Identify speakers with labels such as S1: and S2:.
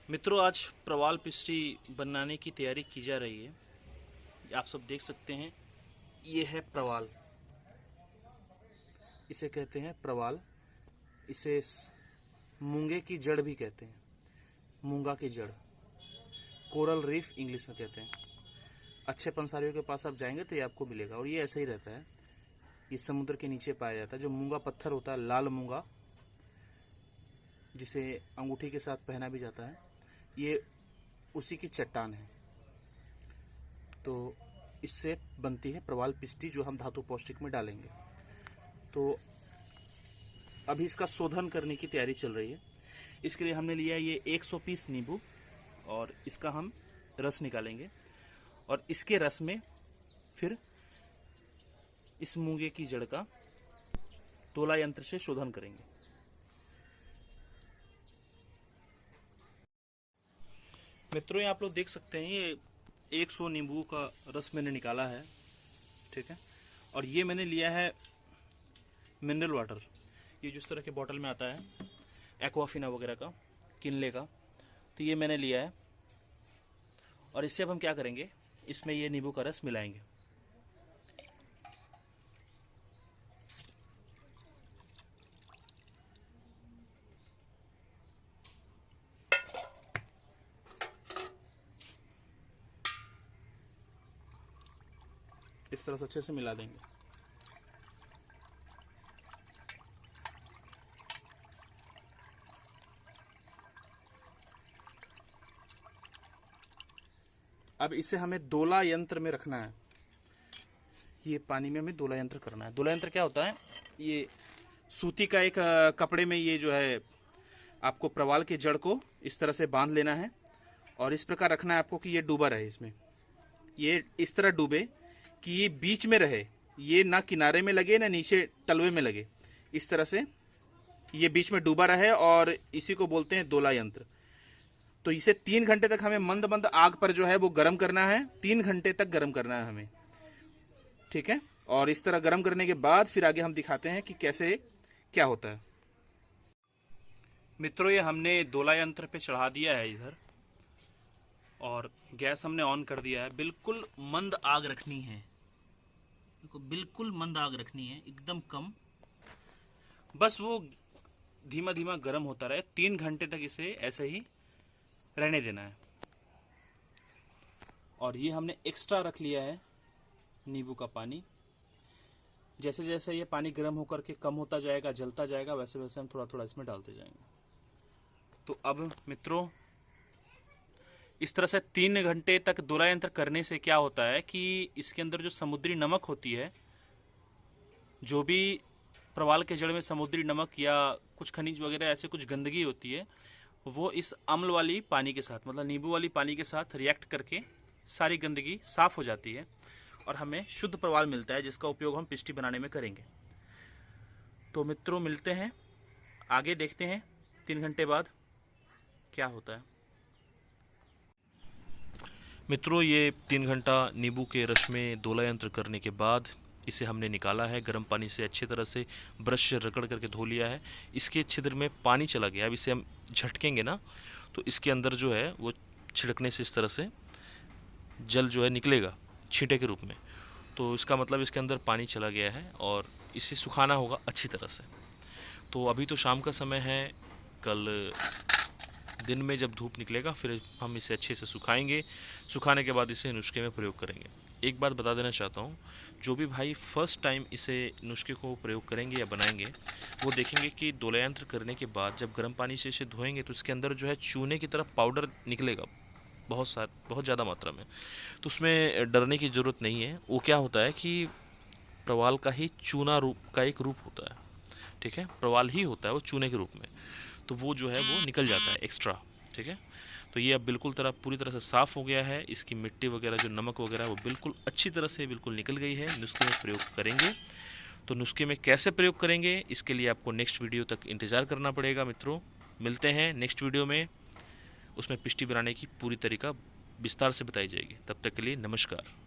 S1: मित्रों, आज प्रवाल पिष्टी बनाने की तैयारी की जा रही है। आप सब देख सकते हैं, ये है प्रवाल। इसे कहते हैं प्रवाल। इसे मूंगे की जड़ भी कहते हैं। मूंगा की जड़, कोरल रीफ इंग्लिश में कहते हैं। अच्छे पंसारियों के पास आप जाएंगे तो ये आपको मिलेगा, और ये ऐसे ही रहता है। ये समुद्र के नीचे पाया जाता है। जो मूंगा पत्थर होता है, लाल मूंगा, जिसे अंगूठी के साथ पहना भी जाता है, ये उसी की चट्टान है। तो इससे बनती है प्रवाल पिष्टी, जो हम धातु पौष्टिक में डालेंगे। तो अभी इसका शोधन करने की तैयारी चल रही है। इसके लिए हमने लिया ये 100 पीस नींबू, और इसका हम रस निकालेंगे, और इसके रस में फिर इस मूंगे की जड़ का तोला यंत्र से शोधन करेंगे। मित्रों, ये आप लोग देख सकते हैं, ये 100 नींबू का रस मैंने निकाला है, ठीक है। और ये मैंने लिया है मिनरल वाटर। ये जिस तरह के बॉटल में आता है, एक्वाफिना वगैरह का, किनले का, तो ये मैंने लिया है। और इससे अब हम क्या करेंगे, इसमें ये नींबू का रस मिलाएंगे। इस तरह से अच्छे से मिला देंगे। अब इसे हमें दोला यंत्र में रखना है। ये पानी में हमें दोला यंत्र करना है। दोला यंत्र क्या होता है, ये सूती का एक कपड़े में ये जो है, आपको प्रवाल के जड़ को इस तरह से बांध लेना है, और इस प्रकार रखना है आपको कि ये डूबा रहे इसमें। ये इस तरह डूबे कि ये बीच में रहे, ये ना किनारे में लगे ना नीचे तलवे में लगे। इस तरह से ये बीच में डूबा रहे, और इसी को बोलते हैं दोला यंत्र। तो इसे 3 घंटे तक हमें मंद मंद आग पर जो है वो गर्म करना है। 3 घंटे तक गर्म करना है हमें, ठीक है। और इस तरह गर्म करने के बाद फिर आगे हम दिखाते हैं कि कैसे क्या होता है। मित्रों, ये हमने दोला यंत्र पे चढ़ा दिया है इधर, और गैस हमने ऑन कर दिया है। बिल्कुल मंद आग रखनी है, देखो, बिल्कुल मंद आग रखनी है, एकदम कम। बस वो धीमा धीमा गर्म होता रहे। 3 घंटे तक इसे ऐसे ही रहने देना है। और ये हमने एक्स्ट्रा रख लिया है नींबू का पानी। जैसे जैसे ये पानी गर्म होकर के कम होता जाएगा, जलता जाएगा, वैसे वैसे हम थोड़ा थोड़ा इसमें डालते जाएंगे। तो अब मित्रों, इस तरह से 3 घंटे तक दोला यंत्र करने से क्या होता है कि इसके अंदर जो समुद्री नमक होती है, जो भी प्रवाल के जड़ में समुद्री नमक या कुछ खनिज वगैरह ऐसे कुछ गंदगी होती है, वो इस अम्ल वाली पानी के साथ, मतलब नींबू वाली पानी के साथ रिएक्ट करके सारी गंदगी साफ हो जाती है, और हमें शुद्ध प्रवाल मिलता है, जिसका उपयोग हम पिष्टी बनाने में करेंगे। तो मित्रों, मिलते हैं आगे, देखते हैं 3 घंटे बाद क्या होता है। मित्रों, ये 3 घंटा नींबू के रस में दोला यंत्र करने के बाद इसे हमने निकाला है। गर्म पानी से अच्छी तरह से ब्रश से रगड़ करके धो लिया है। इसके छिद्र में पानी चला गया। अब इसे हम झटकेंगे ना, तो इसके अंदर जो है वो छिड़कने से इस तरह से जल जो है निकलेगा छींटे के रूप में। तो इसका मतलब इसके अंदर पानी चला गया है, और इसे सुखाना होगा अच्छी तरह से। तो अभी तो शाम का समय है, कल दिन में जब धूप निकलेगा फिर हम इसे अच्छे से सुखाएंगे। सुखाने के बाद इसे नुस्खे में प्रयोग करेंगे। एक बात बता देना चाहता हूँ, जो भी भाई फर्स्ट टाइम इसे नुस्खे को प्रयोग करेंगे या बनाएंगे, वो देखेंगे कि दोला यंत्र करने के बाद जब गर्म पानी से इसे धोएंगे तो इसके अंदर जो है चूने की तरह पाउडर निकलेगा, बहुत ज़्यादा मात्रा में। तो उसमें डरने की ज़रूरत नहीं है। वो क्या होता है कि प्रवाल का ही चूना रूप का एक रूप होता है, ठीक है। प्रवाल ही होता है वो चूने के रूप में, तो वो जो है वो निकल जाता है एक्स्ट्रा, ठीक है। तो ये अब बिल्कुल पूरी तरह से साफ़ हो गया है। इसकी मिट्टी वगैरह जो नमक वगैरह वो बिल्कुल अच्छी तरह से बिल्कुल निकल गई है। नुस्खे में प्रयोग करेंगे, तो नुस्खे में कैसे प्रयोग करेंगे इसके लिए आपको नेक्स्ट वीडियो तक इंतज़ार करना पड़ेगा। मित्रों, मिलते हैं नेक्स्ट वीडियो में, उसमें पिष्टी बनाने की पूरी तरीका विस्तार से बताई जाएगी। तब तक के लिए नमस्कार।